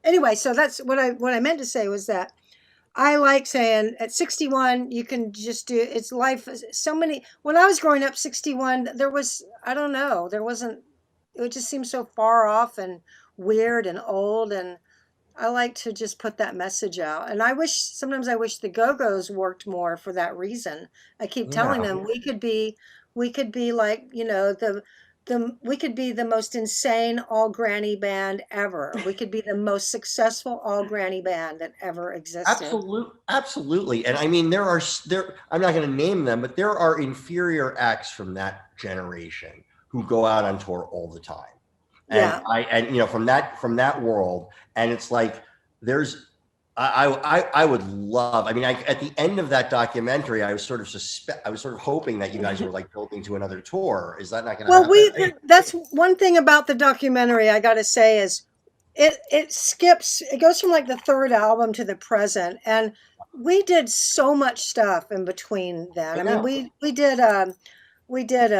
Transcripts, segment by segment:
anyway, so that's what I meant to say was that I like saying at 61 you can just do it's life so many when I was growing up 61 there was I don't know there wasn't it just seemed so far off and weird and old and I like to just put that message out. And I wish the Go-Go's worked more for that reason. I keep telling Yeah. them we could be like, we could be the most insane all granny band ever. We could be the most successful all granny band that ever existed. Absolutely. And I mean, there. I'm not going to name them, but there are inferior acts from that generation who go out on tour all the time. Yeah. And from that world, and it's like there's. I would love. I mean, at the end of that documentary, I was sort of hoping that you guys were like building to another tour. Is that not going to Well, happen? that's one thing about the documentary I got to say is it goes from like the third album to the present and we did so much stuff in between then. I I mean, know. we did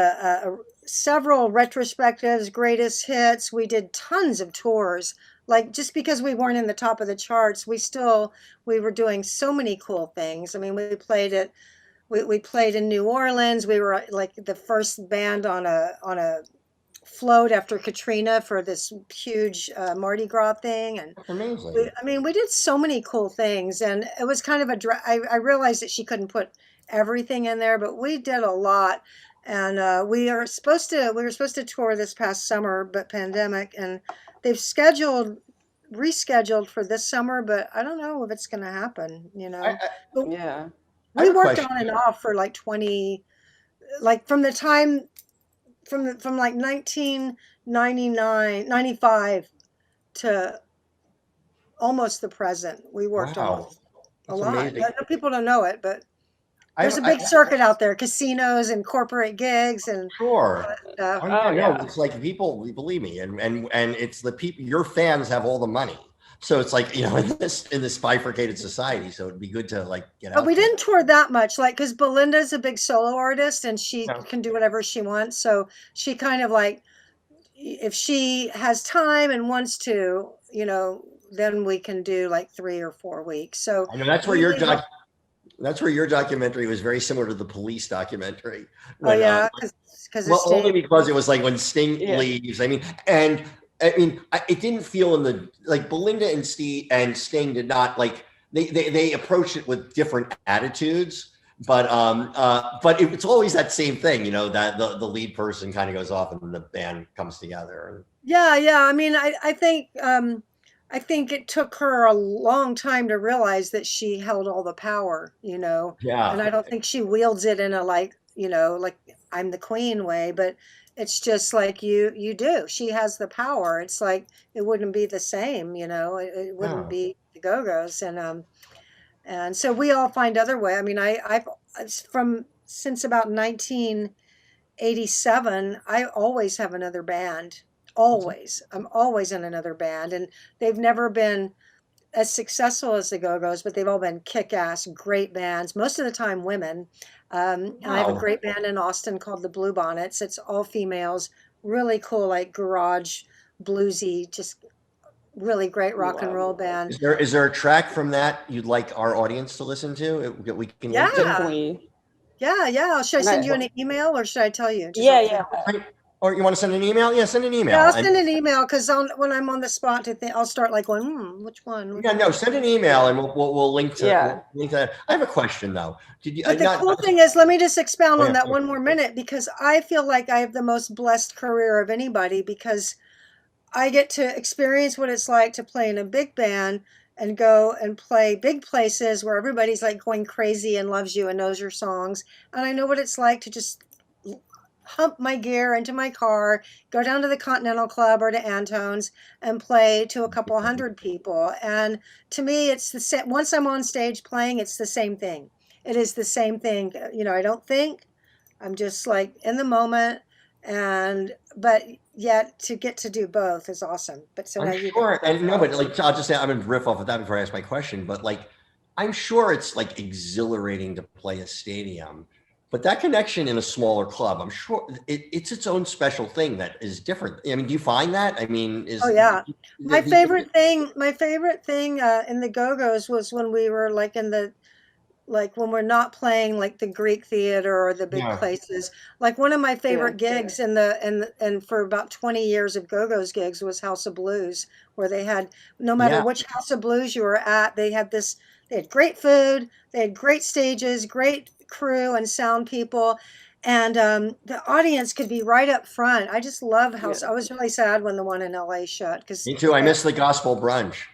several retrospectives, greatest hits. We did tons of tours. Like just because we weren't in the top of the charts, we were doing so many cool things. I mean, we played in New Orleans. We were like the first band on a float after Katrina for this huge Mardi Gras thing, and That's amazing. I mean, we did so many cool things, and it was kind of I realized that she couldn't put everything in there, but we did a lot. And we were supposed to tour this past summer, but pandemic, and they've rescheduled for this summer, but I don't know if it's going to happen, I, I, But Yeah. I have we a worked question. on and off for like 20, like from the time from like 1999, 95 to almost the present. We worked on Wow, a that's lot. amazing. People don't know it, but I, there's a I big circuit out there, casinos and corporate gigs and all Sure. that stuff. Oh Oh yeah, no, yeah. it's like people believe me, and it's the people. Your fans have all the money, so it's like in this bifurcated society. So it'd be good to like get But we out there. didn't tour that much, like, because Belinda's a big solo artist and she Yeah. can do whatever she wants. So she kind of like, if she has time and wants to, then we can do like 3 or 4 weeks. So I know that's where we your leave doc. That's where your documentary was very similar to the police documentary Oh when yeah, because of well, only Sting. because it was like when Sting Yeah. leaves. It didn't feel in the like Belinda and Steve and Sting did not like they approached it with different attitudes. But it's always that same thing, that the lead person kind of goes off and the band comes together. Yeah, yeah. I mean, I think it took her a long time to realize that she held all the power, and Yeah. I don't think she wields it in a like, like I'm the queen way, but it's just like you do. She has the power. It's like it wouldn't be the same, it wouldn't Yeah. be the Go-Go's and so we all find other way. I mean, it's from since about 1987, I always have another band. Always. I'm always in another band. And they've never been as successful as the Go-Go's, but they've all been kick-ass, great bands, most of the time women. And I have a Wow. great band in Austin called the Blue Bonnets. It's all females, really cool, like garage, bluesy, just really great rock and Wow. roll band. Is there a track from that you'd like our audience to listen to that we can link to? Yeah. Definitely. Yeah. Yeah. Should I And I send you an email or should I tell you? Just yeah, like think. yeah. Right. Or you want to send an email? Yeah, send an Yeah, I'll email. And send an email because when I'm on the spot to think, I'll start like going, which one, which yeah, no, one? send an email and we'll link to Yeah. we'll link to. I have a question though. Did you But the not? cool thing is, let me just expound Oh on yeah. that one more minute because I feel like I have the most blessed career of anybody because I get to experience what it's like to play in a big band and go and play big places where everybody's like going crazy and loves you and knows your songs. And I know what it's like to just hump my gear into my car, go down to the Continental Club or to Antone's and play to a couple hundred people. And to me, it's the same. Once I'm on stage playing, it's the same thing. It is the same thing. I don't think. I'm just like in the moment. But yet to get to do both is awesome. But so I'm now you go. sure, and no, but like I'll just say I'm gonna riff off of that before I ask my question. But like, I'm sure it's like exhilarating to play a stadium But that connection in a smaller club, I'm sure it's its own special thing that is different. I mean, do you find that? I mean, Oh is yeah. the My favorite thing in the Go-Go's was when we were like in the like when we're not playing like the Greek theater or the big yeah, places. Like one of my Yeah. favorite gigs in the and for about 20 years of Go-Go's gigs was House of Blues, where they had no matter yeah. which House of Blues you were at, they had great food, they had great stages, great crew and sound people. And the audience could be right up front. I just love Yeah. House. I was really sad when the one in LA shut because Me too. I miss the gospel brunch.